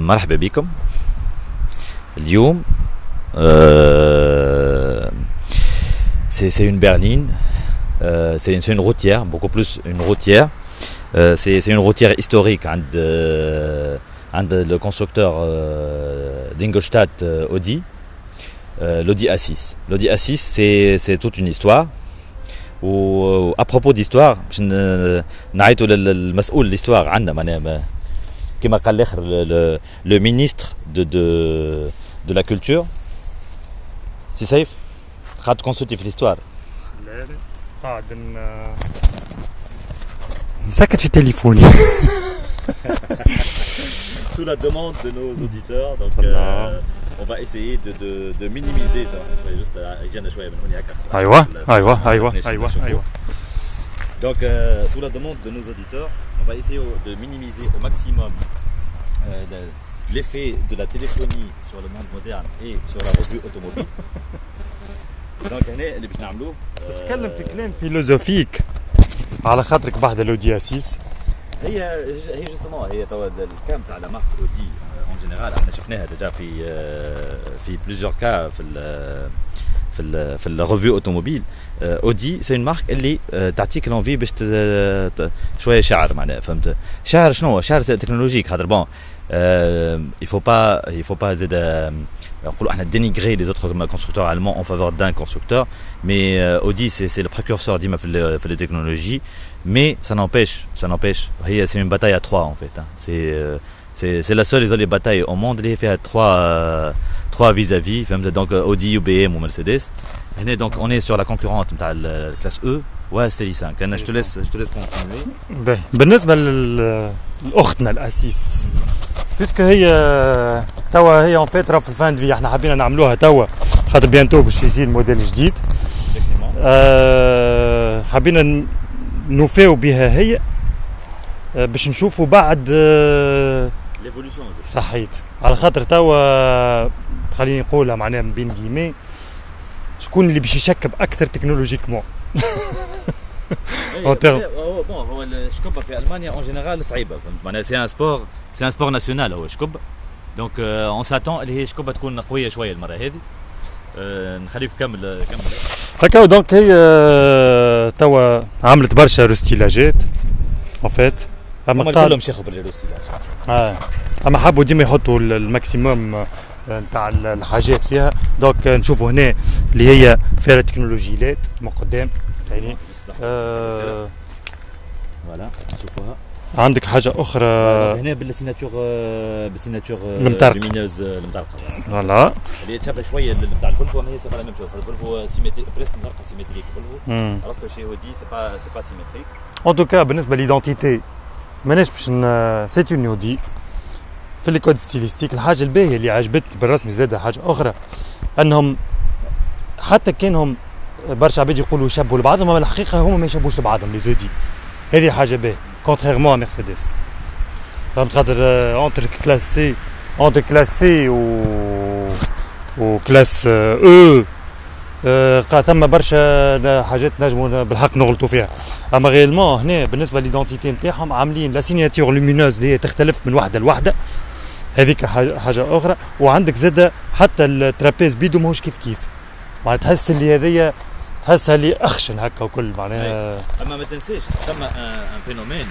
مرحبا بكم اليوم. C'est une berline, c'est une routière, beaucoup plus une routière. C'est une routière historique le constructeur d'Ingolstadt Audi, l'Audi A6. L'Audi A6 c'est toute une histoire. À propos d'histoire, نعيطوا للمسؤول l'histoire عندنا كما قال الاخر le ministre de la culture. سي سيف قاعد تكونسلتي في l'histoire. لا قاعد نسكت في تليفوني. Sous la demande de nos auditeurs, donc on va essayer de minimiser ça. Juste جينا شويه من هنا هكا. ايوه. Donc sous la demande de nos auditeurs, on va essayer de minimiser au maximum l'effet de la téléphonie sur le monde moderne et sur la revue automobile. Donc هنا اللي باش نعملوه تتكلم في كلام فيلوزوفيك على خاطرك بعد الاودي اسيس. هي جوستومون هي توا الكام تاع لا مارك اودي اون جينيرال احنا شفناها ديجا في بليزيور كا في الريفيو اوتوموبيل. اودي سي اون مارك اللي تعطيك لونفي باش شويه شعر معناها فهمت. شعر شنو هو؟ شعر تكنولوجيك خاطر بون il faut pas زاد نقولوا احنا dénigrer les autres constructeurs allemands en faveur d'un constructeur, mais Audi c'est le précurseur ديما في les technologies, mais ça n'empêche هي c'est une bataille à trois en fait, hein. C'est la seule bataille au monde اللي فيها trois vis-à-vis فهمت. Donc Audi ou BM ou Mercedes. هنا donc on est sur la concurrente نتاع الكلاس او والسيري 5. انا je te laisse continuer. باهي بالنسبه لاختنا الاسيس بيسكو هي توا هي اون فيت راه في الفان في احنا حابين نعملوها توا خاطر بيانتو باش يجي الموديل الجديد. حابين نوفيو بها هي باش نشوفوا بعد ليفولوسيون صحيت على خاطر توا خليني نقولها معناها بين جيمي شكون اللي باش يشكب اكثر تكنولوجيكمون. هو الشكوبه في المانيا اون جينيرال صعيبه فهمت معناها سي ان سبور ناسيونال هو الشكوبه. دونك اون ساتون اللي هي الشكوبه تكون قويه شويه المره هذه. نخليك تكمل هكا. دونك هي توا عملت برشا روستيلاجات اون فيت. اما كلهم شيخوا بالروستيلاج. اما حبوا ديما يحطوا الماكسيموم نتاع الحاجات فيها. دونك نشوفوا هنا اللي هي فيها تكنولوجيات من قدام يعني فوالا نشوفوها. عندك حاجه اخرى هنا بالسيناتور لومينوز المطرقه فوالا اللي تشبه شويه نتاع الفولفو. ما هي سي با لا ميم شوز. الفولفو سيمتريك بريسك مطرقه سيمتريك الفولفو alors que chez Audi c'est pas symétrique. En tout cas بالنسبه ليدونتيتي ماناش باش سي اون اودي في الكود ستيليستيك. الحاجه الباهيه اللي عجبتني بالرسمي زاده حاجه اخرى انهم حتى كانهم برشا عباد يقولوا يشبهوا لبعضهم اما الحقيقه هما ما يشبهوش لبعضهم لي زودي. هذه حاجه باهيه كونتريرمون مرسيدس فهمت خاطر اونتر كلاس سي و كلاس او ثم برشا حاجات نجموا بالحق نغلطوا فيها. اما غيلمون هنا بالنسبه ليدونتيتي نتاعهم عاملين لا سيناتور لومينوز اللي هي تختلف من وحده لوحده. هذيك حاجه اخرى. وعندك زاده حتى الترابيز بيدو ماهوش كيف معناها تحس اللي هذيا تحسها اللي اخشن هكا وكل معناها. اما ما تنساش ثم ان فينومين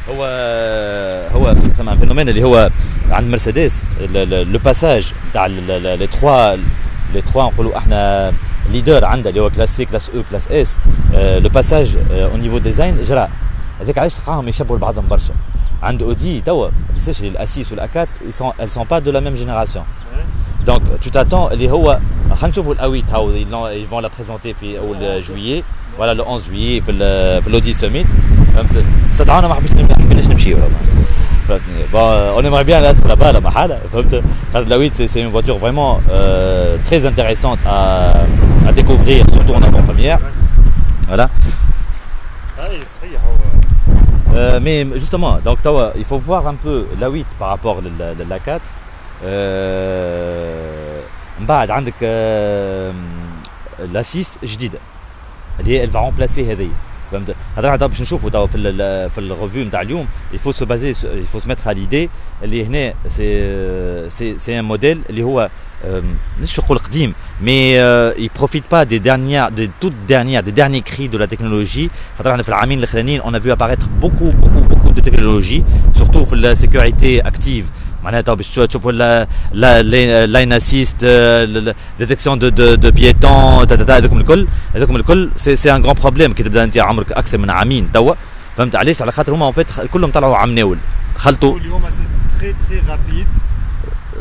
هو ثم ان فينومين اللي هو عند مرسيدس لو باساج نتاع لي تخوا نقولوا احنا ليدر عندها اللي هو كلاس سي كلاس او كلاس اس. لو باساج او نيفو ديزاين جرى هذاك علاش تلقاهم يشبهوا لبعضهم برشا. عند اودي توا بزاف الاسيس والاكات elles sont pas de la même génération. Donc tu t'attends اللي هو خلينا نشوفوا الاويت هاو ils vont la présenter في اول جويي. voilà le 11 juillet في الاودي سميت فهمت. استدعونا ما حبيناش نمشيو فهمتني. on aimerait bien être là-bas la محاله فهمت. الاويت c'est une voiture vraiment très intéressante à découvrir surtout en avant-première. voilà. صحيح. mais justement donc il faut voir un peu la 8 par rapport à la 4. من بعد عندك لا 6 جديده اللي هي elle va remplacer هذه. فهمت هذا باش نشوفوا تو في الريفيو نتاع اليوم il faut se baser il faut se mettre à l'idée اللي هنا c'est un modèle اللي هو مش نقول قديم mais il profite pas des derniers cris de la technologie خاطر احنا في العامين الاخرانيين on a vu apparaître beaucoup de technologies surtout في la sécurité active معناتها باش تشوفوا لاين اسيست ديتكسيون دو بيتون هذوكم الكل سي ان غران بروبليم كي تبدا انت عمرك اكثر من عامين توا فهمت علاش على خاطر هما كلهم طلعوا عام ناول خلطوا اليوم سي تري رابيد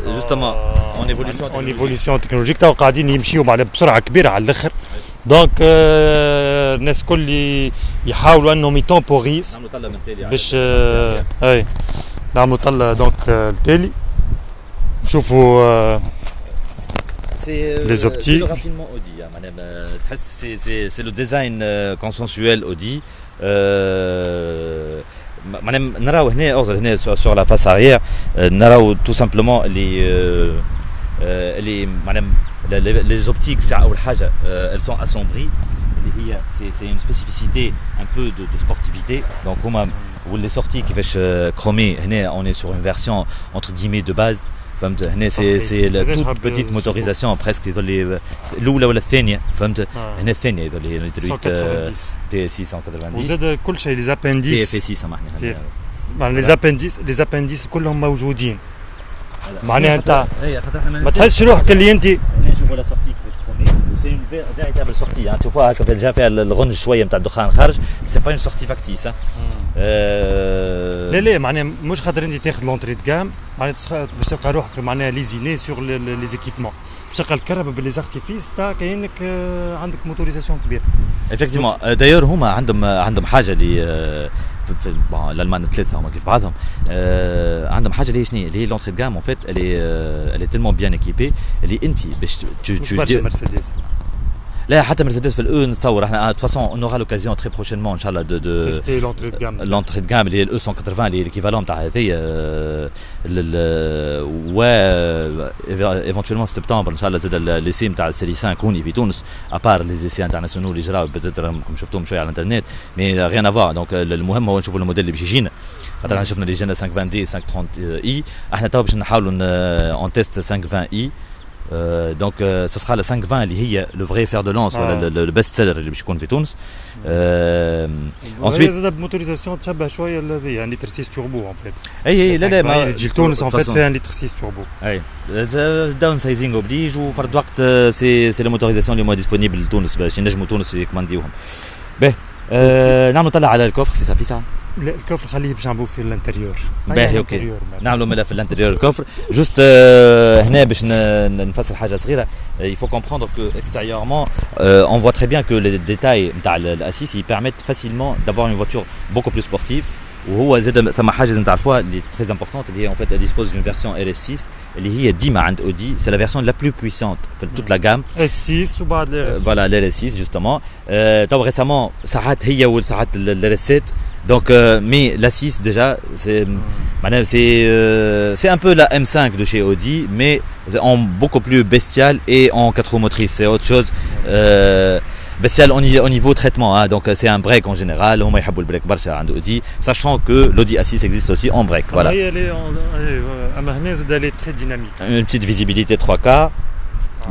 جوستومون اون ايفوليسيون تكنولوجيك تو قاعدين يمشيوا معناها بسرعه كبيره على الاخر دونك الناس الكل يحاولوا انهم يتومبوريز نعملوا طله من تالي باش اي نعملوا طله دونك التالي نشوفوا les optiques. C'est le raffinement Audi, c'est le design consensuel Audi. نراو هنا أوصل هنا sur la face arrière نراو tout simplement les optiques أول حاجة elles sont assombries. C'est une spécificité un peu de sportivité. Donc vous les sorties qui fait chromé on est sur une version entre guillemets de base. فهمت هنا سي toute petite motorisation presque الاولى ولا الثانيه فهمت هنا الثانيه اللي تي 690 وزاد كل شيء لي زابنديس تي اف 6 سامحني لي زابنديس كلهم موجودين معناها انت ما تحسش روحك اللي انت نشوفوا لا سورتي كيفاش تخرج وسي اون فيريتابل سورتي تشوفوها هكا جا فيها الغنج شويه نتاع الدخان خارج سي با اون سورتي فاكتيس لا معناها مش خاطر انت تاخذ لونتري دو معناها باش تلقى روحك معناها ليزيني سور لي زيكيبمون باش تلقى الكهرباء باللي زارتيفيس تاع كاينك عندك موتوريزاسيون كبيره افكتيفمون دايور هما عندهم حاجه اللي في الالمان ثلاثه هما كيف بعضهم عندهم حاجه اللي هي شنو اللي هي لونتري دو غام en fait elle est tellement bien équipée اللي انت باش برشا مرسيدس لا حتى مرسيدس في الاو نتصور احنا de toute façon on aura l'occasion très prochainement ان شاء الله de تستي لونتري دو غام لونتري دو غام اللي هي الاو 180 اللي هي ليكيفالون تاع هذه و ايفونتويلمون في سبتمبر ان شاء الله زاد ليسي نتاع السيري 5 هوني في تونس ابار لي زيسي انترناسيونال اللي جراو بتاتر شفتوهم شويه على الانترنت مي ريان افوار دونك المهم هو نشوفوا الموديل اللي باش يجينا خاطر شفنا اللي جانا 520 دي 530 اي احنا تو باش نحاولوا اون تيست 520 اي donc ce sera la 520 اللي هي le vrai fer de lance ولا le best seller اللي باش يكون في تونس ensuite زاد موتوريزاسيون تشبه شويه الذي يعني ترسيس توربو ان فيت اي لا ما تجي تونس ان فيت فيها ترسيس توربو اي داون سايزينغ اوبليج وفرد وقت سي لي موتوريزاسيون اللي مو ديسپونيبل لتونس باش ينجموا تونس يكمانديوهم باهي نعملوا طلع على الكوفر في ساعه لا الكوفر خليه باش نعملوا في الانتريور باهي اوكي نعملوا ملف الانتريور الكوفر جوست هنا باش نفسر حاجه صغيره il faut comprendre que extérieurement on voit très bien que les détails نتاع الاسيس ils permettent facilement d'avoir une voiture beaucoup plus sportive وهو زاد ثم حاجه لازم تعرفوها اللي très importante اللي هي en fait elle dispose d'une version RS6 اللي هي ديما عند Audi c'est la version la plus puissante في toute la gamme S6 وبعد RS6 voilà l'RS6 justement تو récemment ساعات هي وساعات الRS7 donc mais la 6 déjà c'est un peu la M5 de chez Audi mais en beaucoup plus bestial et en 4 roues motrices c'est autre chose bestial au niveau traitement hein, donc c'est un break en général هما يحبوا البريك برشا عند Audi sachant que l'Audi A6 existe aussi en break voilà اما هنا زاد لي très dynamique une petite visibilité 3K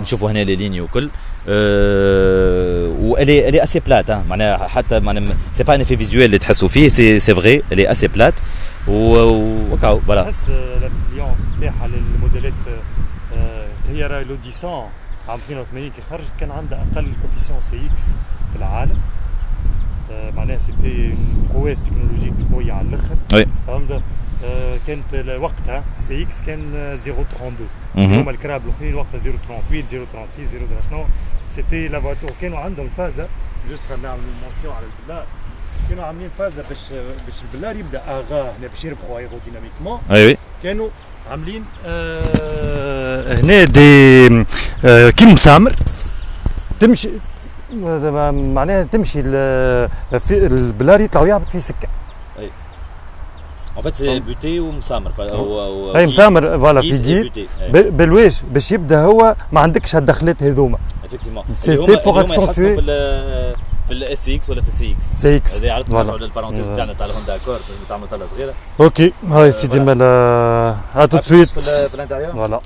نشوفوا هنا les lignes وكل elle est assez plate hein معناها حتى معناها c'est pas un effet visuel اللي تحسوا فيه c'est vrai elle est assez plate وكاو فوالا تحس الانفلونس نتاعها للموديلات هي راهي لوديسون عام 82 كي خرجت كان عندها اقل كوفيسيون سي اكس في العالم معناها سيتي برويس تكنولوجيك قويه على الاخر فهمت كانت وقتها سي اكس كان 0.32 هما الكراب الاخرين وقتها 0.38 0.36 0.39 سيتي لا فواتور كانوا عندهم فازه جوست نعمل مونسيون على البلار كانوا عاملين فازه باش البلار يبدا اغا هنا باش يربحوا ايروديناميكمون اي كانوا عاملين هنا دي كي مسامر تمشي معناها تمشي البلار يطلعوا يهبط في سكه اي en fait c'est buté ومسامر اي مسامر فوالا في جي بالواش باش يبدا هو ما عندكش هالدخلات هذوما effectivement c'était pour accentuer في الاس اكس ولا في السي اكس. سي اكس هذا عرفت فوالا. نرجعوا للبارونتيز تاعنا تاع الهوندا اكورد تعملوا طله صغيره. اوكي هاي سيدي مالا ا تو سويت في الانتيريور. فوالا.